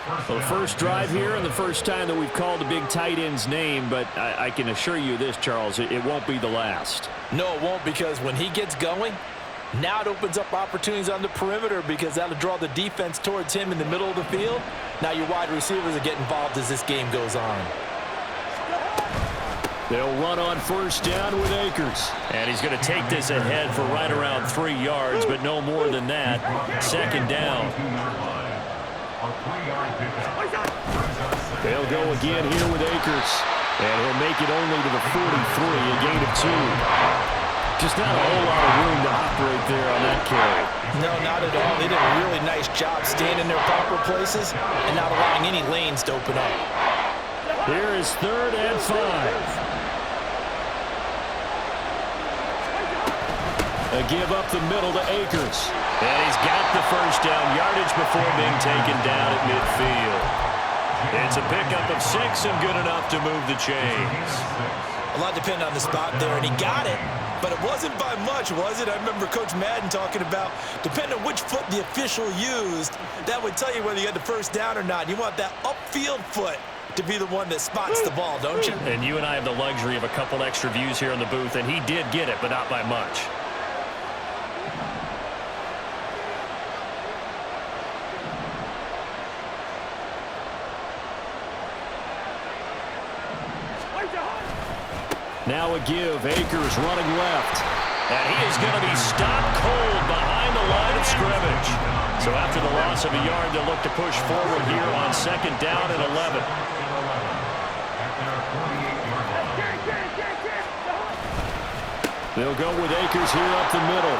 Well, the first drive here and the first time that we've called the big tight end's name, but I can assure you this, Charles, it won't be the last. No, it won't, because when he gets going, now it opens up opportunities on the perimeter because that'll draw the defense towards him in the middle of the field. Now your wide receivers will get involved as this game goes on. They'll run on first down with Akers. And he's going to take this ahead for right around 3 yards, but no more than that. Second down. They'll go again here with Akers. And he'll make it only to the 43, a gain of 2. Just not a whole lot of room to operate there on that carry. No, not at all. They did a really nice job staying in their proper places and not allowing any lanes to open up. Here is 3rd and 5. A give up the middle to Akers. And he's got the first down yardage before being taken down at midfield. It's a pickup of 6 and good enough to move the chains. A lot depended on the spot there, and he got it. But it wasn't by much, was it? I remember Coach Madden talking about, depending on which foot the official used, that would tell you whether you had the first down or not. You want that upfield foot to be the one that spots the ball, don't you? And you and I have the luxury of a couple extra views here in the booth, and he did get it, but not by much. Now a give. Akers running left. And he is going to be stopped cold behind the line of scrimmage. So after the loss of a yard, they'll look to push forward here on 2nd down and 11. They'll go with Akers here up the middle.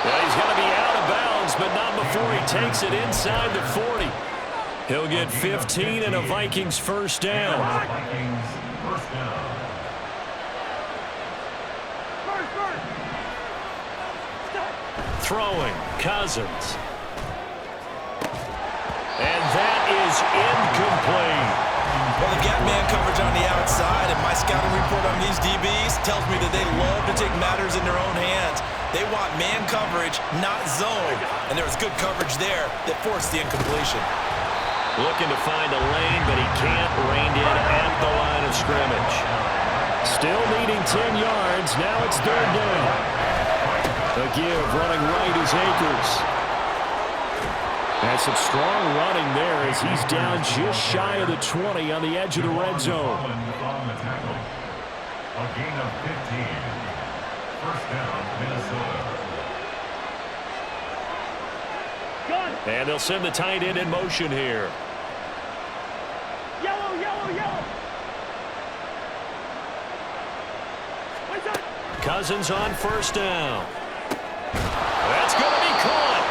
Well, he's going to be out of bounds, but not before he takes it inside the 40. He'll get 15 and a Vikings first down. Throwing, Cousins. And that is incomplete. Well, they've got man coverage on the outside, and my scouting report on these DBs tells me that they love to take matters in their own hands. They want man coverage, not zone. And there was good coverage there that forced the incompletion. Looking to find a lane, but he can't. Reined in at the line of scrimmage. Still needing 10 yards. Now it's 3rd down. A give running right is Akers. And some strong running there as he's down just shy of the 20 on the edge of the red zone. A gain of 15. First down, Minnesota. And they'll send the tight end in motion here. Yellow, yellow, yellow. Cousins on first down. That's going to be caught.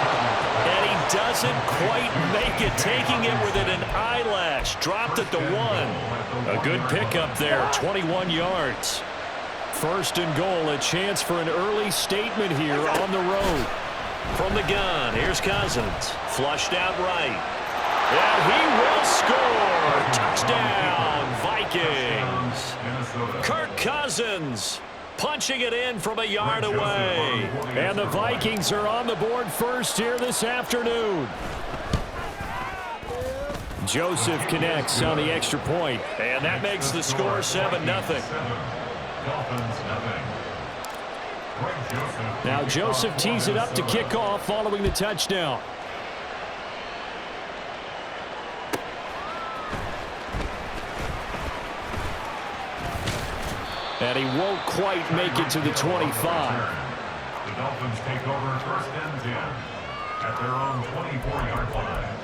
And he doesn't quite make it, taking it within an eyelash. Dropped at the 1. A good pickup there, 21 yards. 1st and goal, a chance for an early statement here on the road. From the gun, here's Cousins. Flushed out right. And he will score. Touchdown, Vikings. Kirk Cousins punching it in from a yard away. And the Vikings are on the board first here this afternoon. Joseph connects on the extra point. And that makes the score 7-0. Now Joseph tees it up to kick off following the touchdown. And he won't quite make it to the 25. The Dolphins take over 1st and 10 at their own 24-yard line.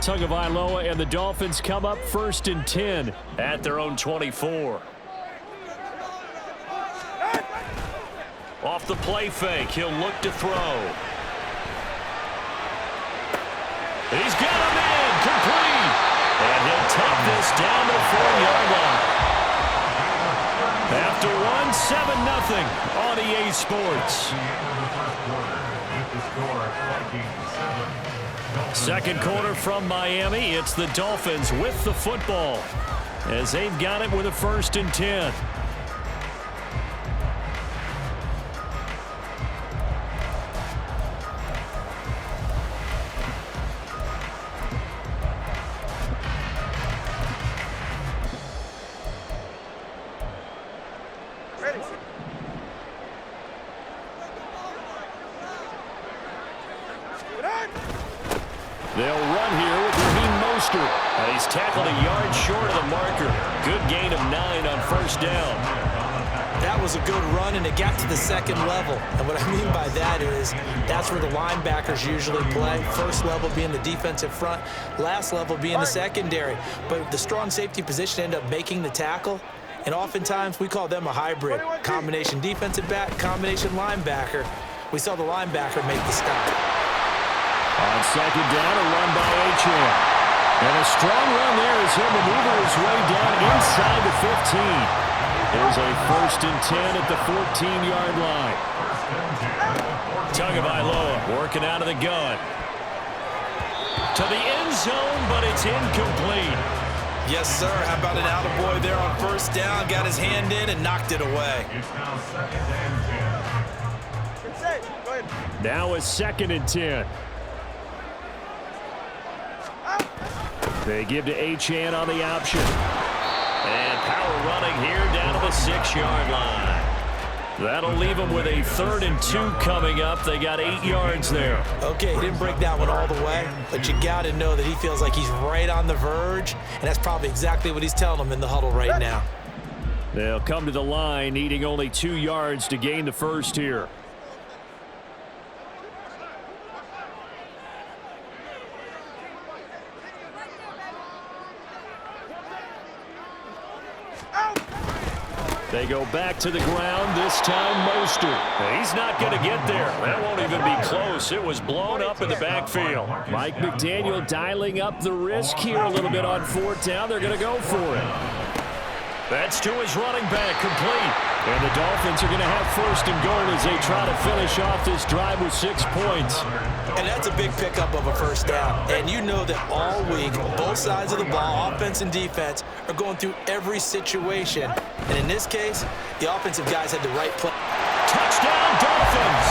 Tagovailoa and the Dolphins come up 1st and 10 at their own 24. Off the play fake, he'll look to throw. He's got him in, complete. And he'll take this down the 4-yard line. After 1, 7-0 on EA Sports. Second quarter from Miami. It's the Dolphins with the football. as they've got it with a 1st and 10. They'll run here with He's tackled a yard short of the marker. Good gain of 9 on 1st down. That was a good run, and it got to the 2nd level. And what I mean by that is that's where the linebackers usually play. 1st level being the defensive front, last level being the secondary. But the strong safety position ended up making the tackle. And oftentimes we call them a hybrid. Combination defensive back, combination linebacker. We saw the linebacker make the stop. On 2nd down, a run by Achane. And a strong run there as he'll maneuver his way down inside the 15. There's a 1st and 10 at the 14-yard line. Tagovailoa working out of the gun. To the end zone, but it's incomplete. Yes, sir. How about an attaboy there on 1st down? Got his hand in and knocked it away. Now a 2nd and 10. They give to Achane on the option. And power running here down to the 6-yard line. That'll leave them with a 3rd and 2 coming up. They got 8 yards there. Okay, he didn't break that one all the way, but you got to know that he feels like he's right on the verge, and that's probably exactly what he's telling them in the huddle right now. They'll come to the line, needing only 2 yards to gain the 1st here. They go back to the ground, this time Mostert. He's not going to get there. That won't even be close. It was blown up in the backfield. Mike McDaniel dialing up the risk here a little bit on 4th down. They're going to go for it. That's to his running back, complete. And the Dolphins are going to have 1st and goal as they try to finish off this drive with 6 points. And that's a big pickup of a 1st down. And you know that all week, both sides of the ball, offense and defense, are going through every situation. And in this case, the offensive guys had the right play. Touchdown, Dolphins!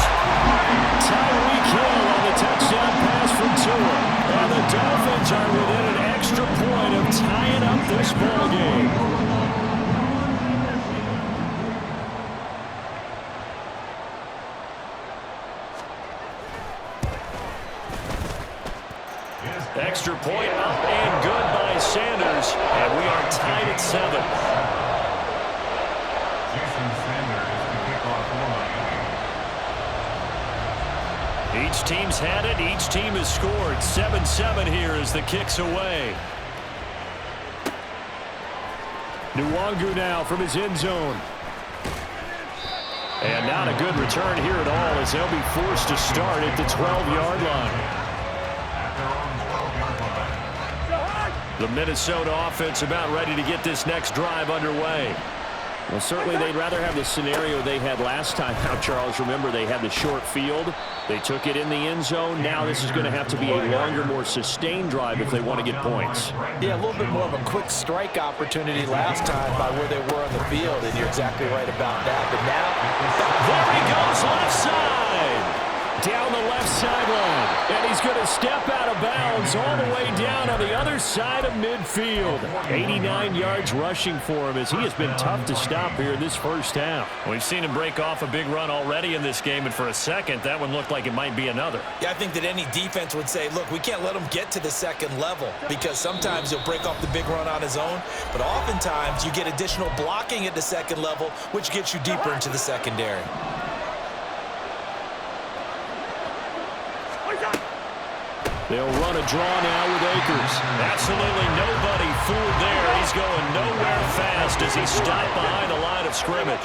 Tyreek Hill on the touchdown pass from Tua. And the Dolphins are within an extra point of tying up this ball game. Extra point up and good by Sanders. And we are tied at 7. Each team's had it. Each team has scored. 7-7 here as the kick's away. Nwangu now from his end zone. And not a good return here at all as they'll be forced to start at the 12-yard line. The Minnesota offense about ready to get this next drive underway. Well, certainly they'd rather have the scenario they had last time out, Charles. Remember, they had the short field. They took it in the end zone. Now this is going to have to be a longer, more sustained drive if they want to get points. Yeah, a little bit more of a quick strike opportunity last time by where they were on the field, and you're exactly right about that. But now, there he goes, left side. Down the left sideline, and he's going to step out of bounds all the way down on the other side of midfield. 89 yards rushing for him as he has been tough to stop here in this 1st half. We've seen him break off a big run already in this game, and for a second, that one looked like it might be another. Yeah, I think that any defense would say, look, we can't let him get to the 2nd level because sometimes he'll break off the big run on his own, but oftentimes you get additional blocking at the 2nd level, which gets you deeper into the secondary. They'll run a draw now with Akers. Absolutely nobody fooled there. He's going nowhere fast as he stopped behind the line of scrimmage.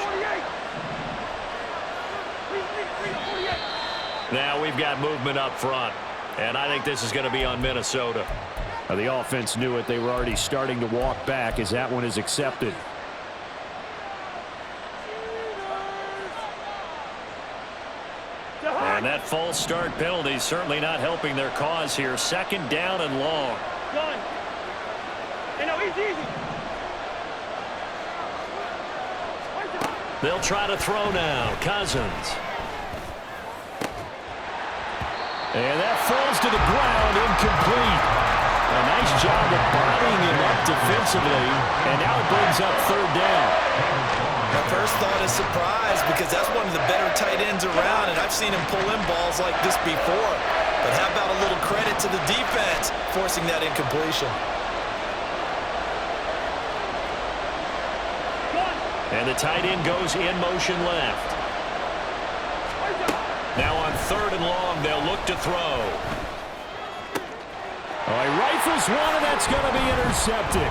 Now we've got movement up front, and I think this is going to be on Minnesota. The offense knew it. They were already starting to walk back as that one is accepted. And that false start penalty is certainly not helping their cause here. 2nd down and long. They'll try to throw now. Cousins. And that falls to the ground, incomplete. A nice job of bodying him up defensively, and now it brings up third down. My first thought is surprise because that's one of the better tight ends around, and I've seen him pull in balls like this before. But how about a little credit to the defense forcing that incompletion? And the tight end goes in motion left. Now on third and long, they'll look to throw. Oh, he rifles one, and that's going to be intercepted.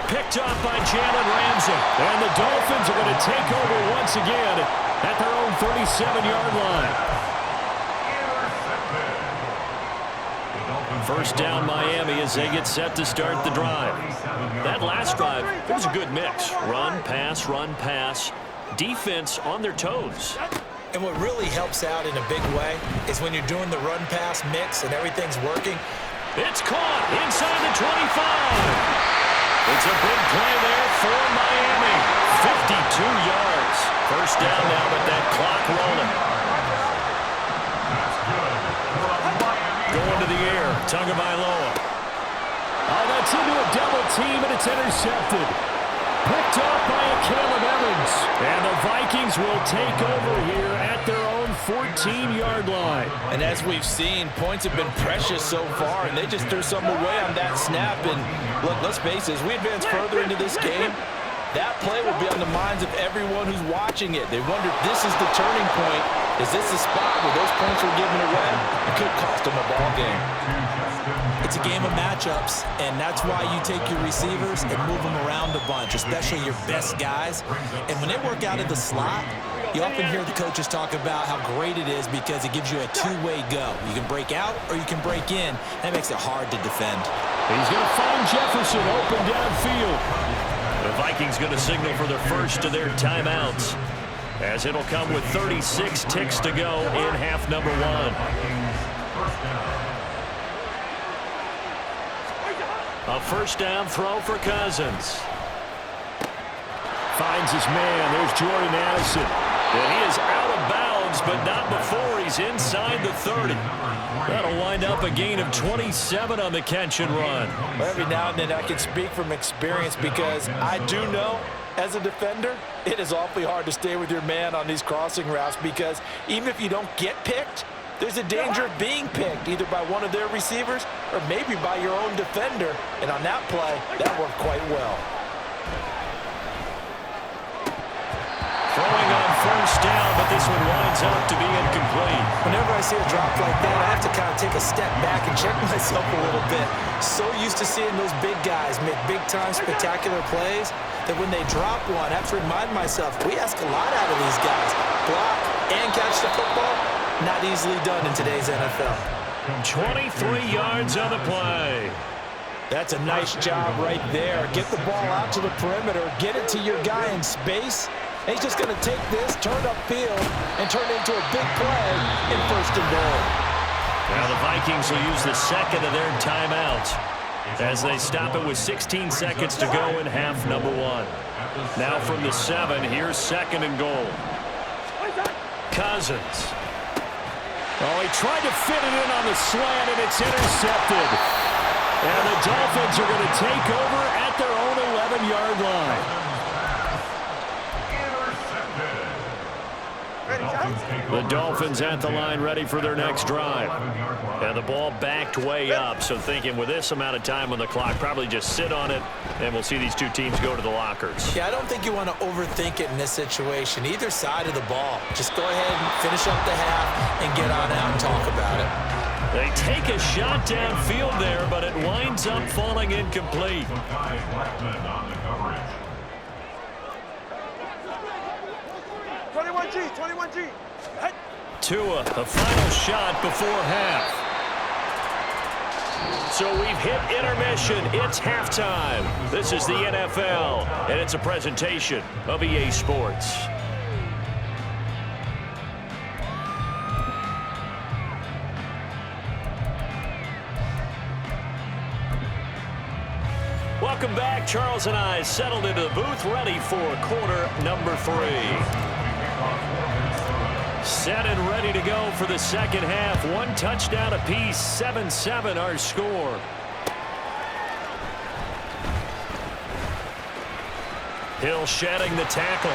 Picked off by Jalen Ramsey. And the Dolphins are going to take over once again at their own 37-yard line. First down Miami as they get set to start the drive. That last drive, it was a good mix. Run, pass, defense on their toes. And what really helps out in a big way is when you're doing the run-pass mix and everything's working. It's caught inside the 25. It's a big play there for Miami. 52 yards. First down now, but that clock rolling. Going to the air. Tagovailoa. Oh, that's into a double team, and it's intercepted. Picked off by Caleb Evans. And the Vikings will take over here at their own 14-yard line. And as we've seen, points have been precious so far, and they just threw some away on that snap. And look, let's face it, as we advance further into this game, that play will be on the minds of everyone who's watching it. They wonder, this is the turning point. Is this the spot where those points were given away? It could cost them a ball game. It's a game of matchups, and that's why you take your receivers and move them around a bunch, especially your best guys. And when they work out of the slot, you often hear the coaches talk about how great it is because it gives you a two-way go. You can break out or you can break in. That makes it hard to defend. He's going to find Jefferson open downfield. The Vikings going to signal for their first of their timeouts, as it'll come with 36 ticks to go in half number one. A first down throw for Cousins. Finds his man. There's Jordan Addison. And he is out of bounds, but not before he's inside the 30. That'll wind up a gain of 27 on the catch and run. Well, every now and then I can speak from experience because I do know, as a defender, it is awfully hard to stay with your man on these crossing routes because even if you don't get picked, there's a danger of being picked either by one of their receivers or maybe by your own defender. And on that play, that worked quite well. Throwing on first down, but this one winds up to be incomplete. Whenever I see a drop like that, I have to kind of take a step back and check myself a little bit. So used to seeing those big guys make big-time spectacular plays that when they drop one, I have to remind myself, we ask a lot out of these guys. Block and catch the football, not easily done in today's NFL. 23 yards on the play. That's a nice job right there. Get the ball out to the perimeter, get it to your guy in space. And he's just going to take this, turn upfield, and turn it into a big play in first and goal. Now the Vikings will use the second of their timeouts as they stop it with 16 seconds to go in half number one. Now from the 7, here's second and goal. Cousins. Oh, he tried to fit it in on the slant, and it's intercepted. And the Dolphins are going to take over at their own 11-yard line. The Dolphins at the line ready for their next drive. And the ball backed way up, so thinking with this amount of time on the clock, probably just sit on it, and we'll see these two teams go to the lockers. Yeah, I don't think you want to overthink it in this situation, either side of the ball. Just go ahead and finish up the half and get on out and talk about it. They take a shot downfield there, but it winds up falling incomplete. Tua, a final shot before half. So we've hit intermission. It's halftime. This is the NFL, and it's a presentation of EA Sports. Welcome back Charles and I settled into the booth, ready for quarter number 3. Set and ready to go for the second half. 1 touchdown apiece, 7-7 our score. Hill shedding the tackle.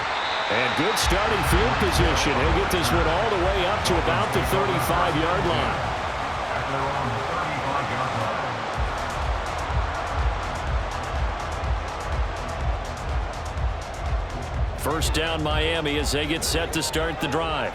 And good starting field position. He'll get this one all the way up to about the 35-yard line. At their own 35-yard line. First down Miami as they get set to start the drive.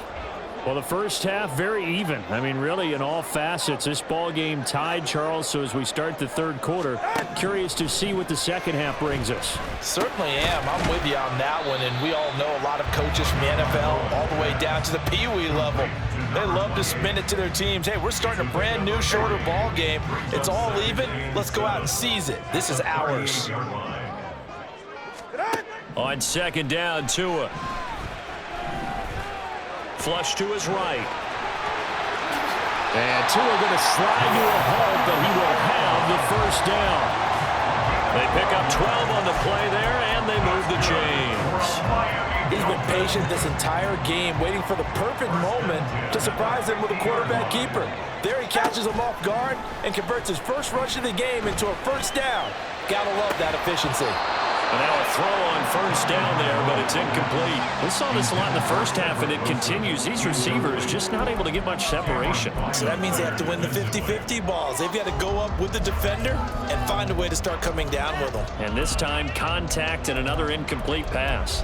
Well, the first half, very even. I mean, really, in all facets, this ball game tied, Charles. So as we start the third quarter, curious to see what the second half brings us. Certainly am. I'm with you on that one. And we all know a lot of coaches from the NFL all the way down to the Pee Wee level. They love to spin it to their teams. Hey, we're starting a brand new, shorter ball game. It's all even. Let's go out and seize it. This is ours. On second down, Tua. Flush to his right. And Tua going to slide to a halt, but he will have the first down. They pick up 12 on the play there, and they move the chains. He's been patient this entire game, waiting for the perfect moment to surprise him with a quarterback keeper. There he catches him off guard and converts his first rush of the game into a first down. Gotta love that efficiency. And now a throw on first down there, but it's incomplete. We saw this a lot in the first half, and it continues. These receivers just not able to get much separation. So that means they have to win the 50-50 balls. They've got to go up with the defender and find a way to start coming down with them. And this time, contact and another incomplete pass.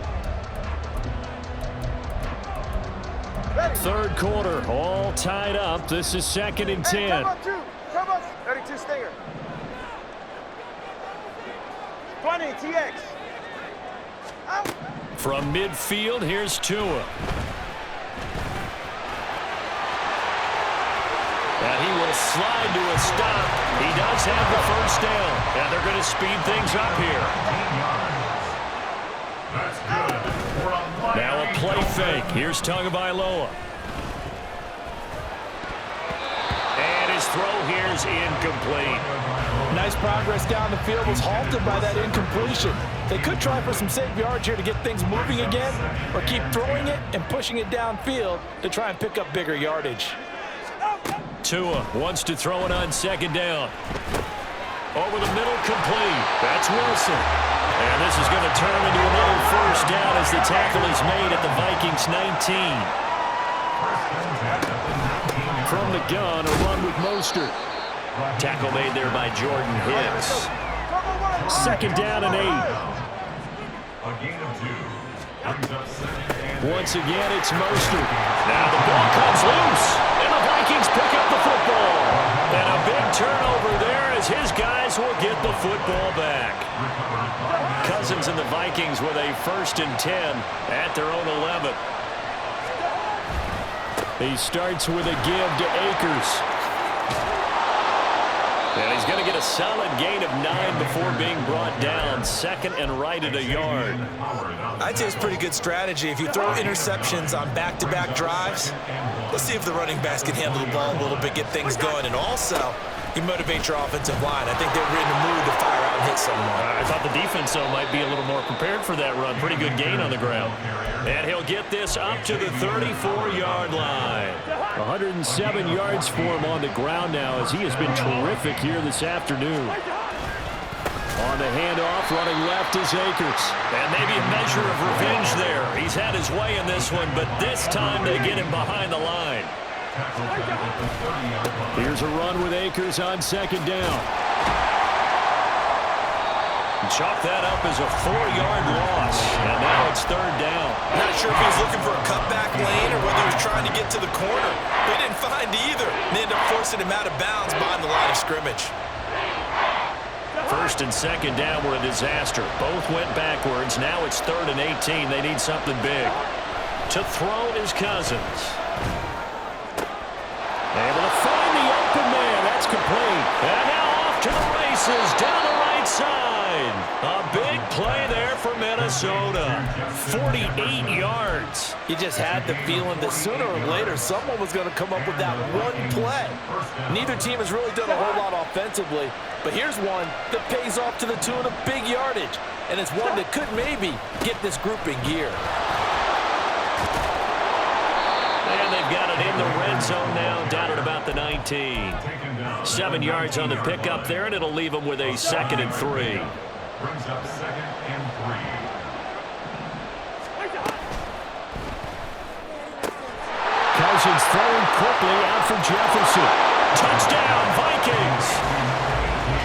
Third quarter, all tied up. This is 2nd and 10. Come up, 32 stinger. 20, TX. Out. From midfield, here's Tua. And he will slide to a stop. He does have the first down. And they're going to speed things up here. That's good. Now a play fake. Here's Tagovailoa. And his throw here's incomplete. Nice progress down the field, was halted by that incompletion. They could try for some safe yards here to get things moving again, or keep throwing it and pushing it downfield to try and pick up bigger yardage. Tua wants to throw it on second down. Over the middle, complete. That's Wilson. And this is going to turn into another first down as the tackle is made at the Vikings 19. From the gun, a run with Mostert. Tackle made there by Jordan Hicks. Second down and 8. A gain of 2. Brings up 2nd and 8. Once again, it's Mostert. Now the ball comes loose, and the Vikings pick up the football. And a big turnover there as his guys will get the football back. Cousins and the Vikings with a 1st and 10 at their own 11. He starts with a give to Akers. And he's going to get a solid gain of 9 before being brought down. 2nd and right at a yard. I'd say it's pretty good strategy. If you throw interceptions on back-to-back drives, let's see if the running backs can handle the ball a little bit, get things going. And also, you motivate your offensive line. I think they're in the mood to fire out and hit someone. I thought the defense, though, might be a little more prepared for that run. Pretty good gain on the ground. And he'll get this up to the 34-yard line. 107 yards for him on the ground now as he has been terrific here this afternoon. On the handoff, running left is Akers. And maybe a measure of revenge there. He's had his way in this one, but this time they get him behind the line. Here's a run with Akers on second down. Chalk that up as a 4-yard loss. And now it's third down. Not sure if he's looking for a cutback lane or whether he's trying to get to the corner. They didn't find either. They ended up forcing him out of bounds behind the line of scrimmage. First and second down were a disaster. Both went backwards. Now it's 3rd and 18. They need something big. To throw is Cousins. Able to find the open man. That's complete. And now off to the races down the right side. A big play there for Minnesota. 48 yards. You just had the feeling that sooner or later someone was going to come up with that one play. Neither team has really done a whole lot offensively, but here's one that pays off to the tune of big yardage, and it's one that could maybe get this group in gear. And they've got it in the red zone now, down at about the 19. 7 yards on the pickup there, and it'll leave them with a 2nd and 3. Brings up 2nd and 3. Cousins throwing quickly out for Jefferson. Touchdown, Vikings!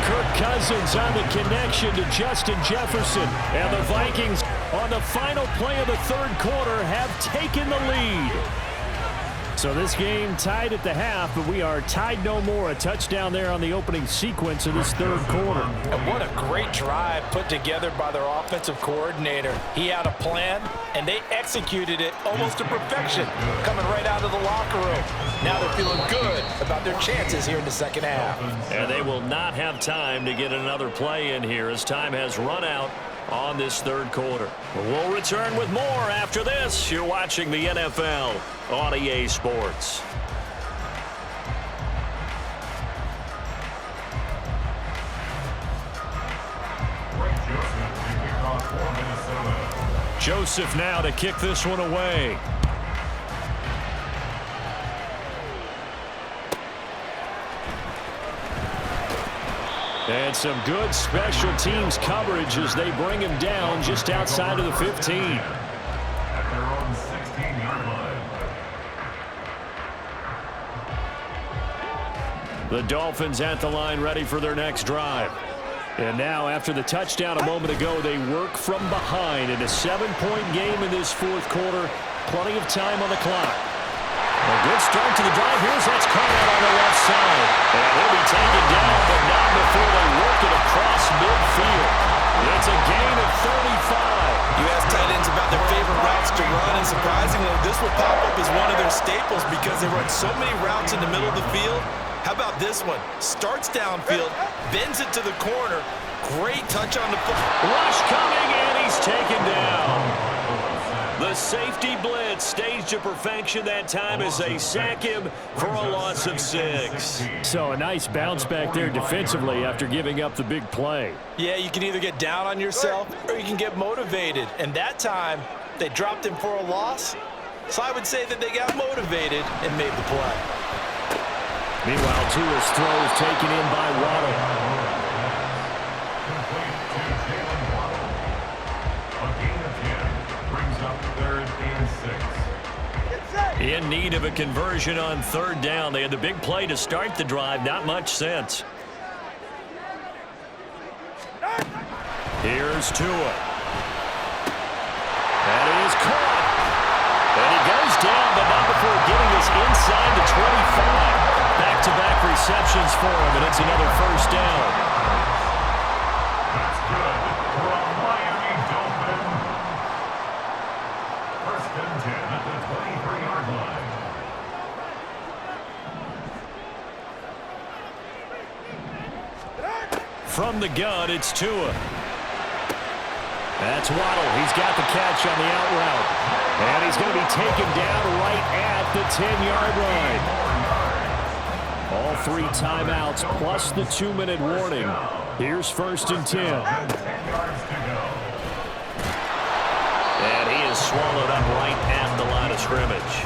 Kirk Cousins on the connection to Justin Jefferson. And the Vikings, on the final play of the third quarter, have taken the lead. So this game tied at the half, but we are tied no more. A touchdown there on the opening sequence of this third quarter. And what a great drive put together by their offensive coordinator. He had a plan, and they executed it almost to perfection, coming right out of the locker room. Now they're feeling good about their chances here in the second half. And they will not have time to get another play in here as time has run out on this third quarter. We'll return with more after this. You're watching the NFL on EA Sports. Joseph now to kick this one away. And some good special teams coverage as they bring him down just outside of the 15. At their own 16-yard line. The Dolphins at the line ready for their next drive. And now after the touchdown a moment ago, they work from behind in a 7-point game in this fourth quarter. Plenty of time on the clock. A good start to the drive. Here's that's caught out on the left side. And he'll be taken down, but not before they work it across midfield. It's a gain of 35. You ask tight ends about their favorite routes to run, and surprisingly, this will pop up as one of their staples because they run so many routes in the middle of the field. How about this one? Starts downfield, bends it to the corner. Great touch on the foot. Rush coming, and he's taken down. The safety blitz staged to perfection that time as they sack him for a loss of 6. So a nice bounce back there defensively after giving up the big play. Yeah, you can either get down on yourself or you can get motivated. And that time, they dropped him for a loss. So I would say that they got motivated and made the play. Meanwhile, Tua's throw is taken in by Waddle. In need of a conversion on third down. They had the big play to start the drive. Not much sense. Here's Tua. And it is caught. And he goes down, but not before getting us inside the 25. Back-to-back receptions for him, and it's another first down. That's good for a Miami Dolphin. First and 10 at the 23-yard line. From the gun, it's Tua. That's Waddle. He's got the catch on the out route. And he's going to be taken down right at the 10-yard line. All 3 timeouts plus the 2-minute warning. Here's first and 10. And he is swallowed up right at the line of scrimmage.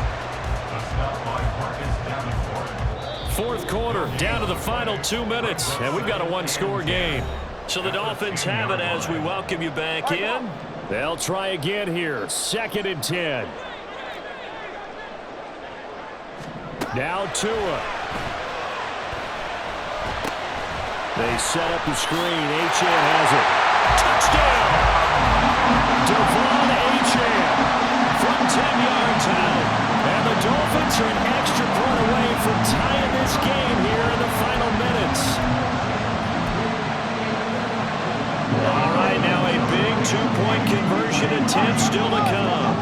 Fourth quarter, down to the final 2 minutes, and we've got a 1-score game. So the Dolphins have it as we welcome you back in. They'll try again here, 2nd and 10. Now Tua. They set up the screen. Achane has it. Touchdown! Devon Achane from 10 yards out. And the Dolphins are an extra point away from tying this game here in the final minutes. All right, now a big 2-point conversion attempt still to come.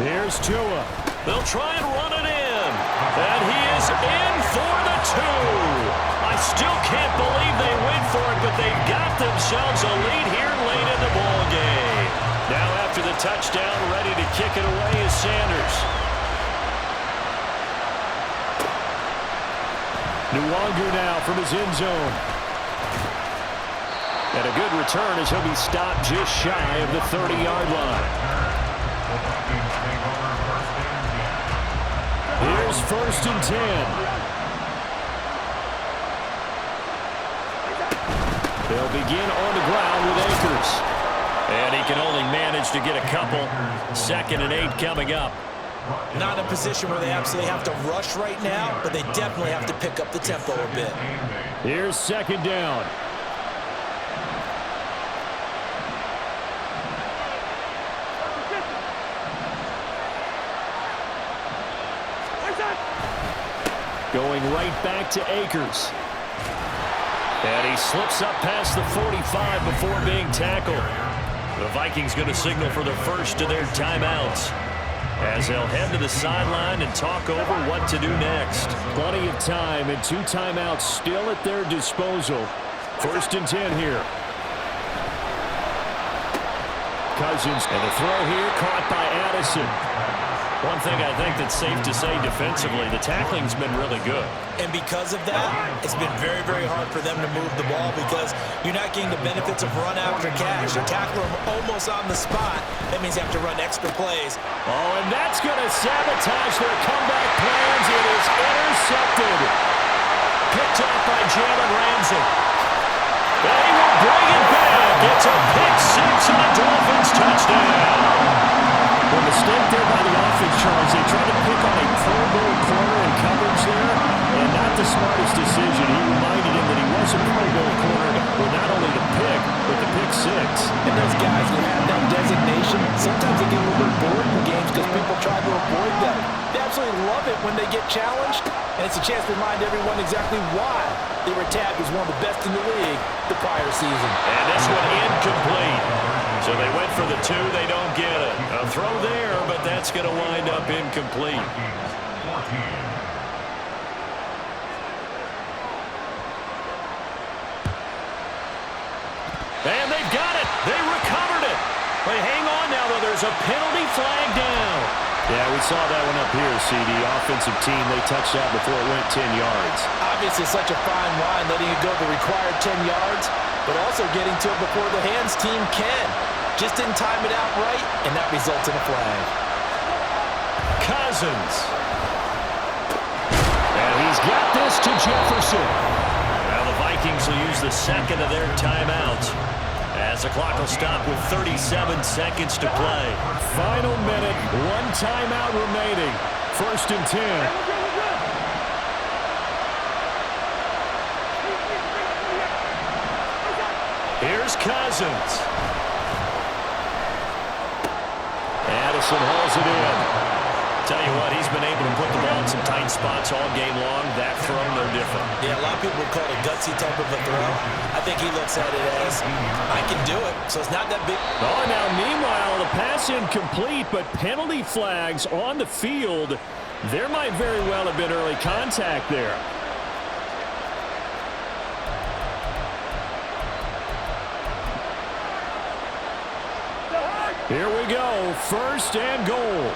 Here's Tua. They'll try and run it in. And he is in for the 2. I Still can't believe they went for it, but they've got themselves a lead here late in the ball game. Now after the touchdown, ready to kick it away is Sanders. Nwangu now from his end zone. And a good return as he'll be stopped just shy of the 30-yard line. Here's 1st and 10. They'll begin on the ground with Akers. And he can only manage to get a couple. 2nd and 8 coming up. Not in a position where they absolutely have to rush right now, but they definitely have to pick up the tempo a bit. Here's 2nd down. Going right back to Akers. And he slips up past the 45 before being tackled. The Vikings going to signal for the first of their timeouts as they'll head to the sideline and talk over what to do next. Plenty of time and 2 timeouts still at their disposal. 1st and 10 here. Cousins, and the throw here caught by Addison. One thing I think that's safe to say defensively, the tackling's been really good. And because of that, it's been very, very hard for them to move the ball because you're not getting the benefits of run after catch. You're tackling them almost on the spot. That means you have to run extra plays. Oh, and that's going to sabotage their comeback plans. It is intercepted. Picked off by Jalen Ramsey. They will bring it back. It's a pick 6 and a Dolphins touchdown. Well, mistake there by the offense, Charles. They tried to pick on a Pro Bowl corner in coverage there, and not the smartest decision. He reminded him that he was a Pro Bowl corner with not only the pick, but the pick 6. And those guys who have that designation, sometimes they get a little bit bored in games because people try to avoid them. They absolutely love it when they get challenged, and it's a chance to remind everyone exactly why they were tagged as one of the best in the league the prior season. And this one incomplete. So they went for the 2, they don't get it. A throw there, but that's going to wind up incomplete. And they've got it. They recovered it. But hang on now, though. There's a penalty flag down. Yeah, we saw that one up here, CD. Offensive team, they touched that before it went 10 yards. Obviously, such a fine line, letting it go the required 10 yards, but also getting to it before the hands team can. Just didn't time it out right, and that results in a flag. Cousins. And he's got this to Jefferson. Now the Vikings will use the 2nd of their timeouts as the clock will stop with 37 seconds to play. Final minute, 1 timeout remaining. 1st and 10. Here's Cousins. Addison hauls it in. Tell you what, he's been able to put the ball in some tight spots all game long. That throw, no different. Yeah, a lot of people would call it a gutsy type of a throw. I think he looks at it as, I can do it, so it's not that big. Oh, now, meanwhile, the pass incomplete, but penalty flags on the field. There might very well have been early contact there. Here we go, 1st and goal.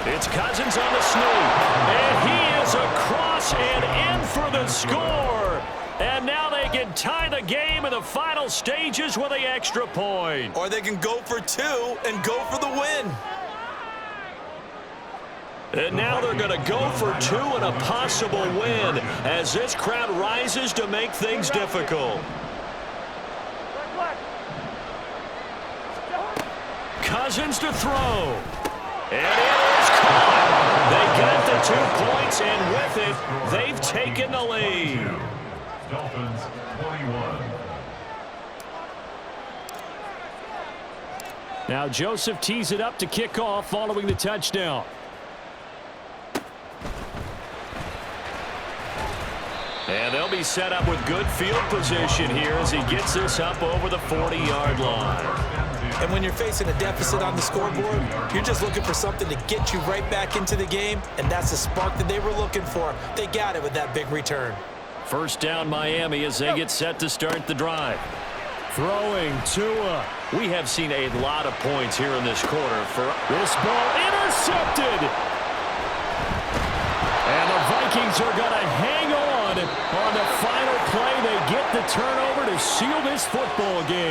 It's Cousins on the sneak, and he is across and in for the score. And now they can tie the game in the final stages with the extra point. Or they can go for 2 and go for the win. And now they're going to go for 2 and a possible win as this crowd rises to make things difficult. Cousins to throw. And it is caught. They got the 2 points, and with it, they've taken the lead. Dolphins 21. Now Joseph tees it up to kick off following the touchdown. And they'll be set up with good field position here as he gets this up over the 40-yard line. And when you're facing a deficit on the scoreboard, you're just looking for something to get you right back into the game, and that's the spark that they were looking for. They got it with that big return. First down Miami as they get set to start the drive. Throwing Tua. We have seen a lot of points here in this quarter. For this ball intercepted. And the Vikings are going to hang on the final play. They get the turnover to seal this football game.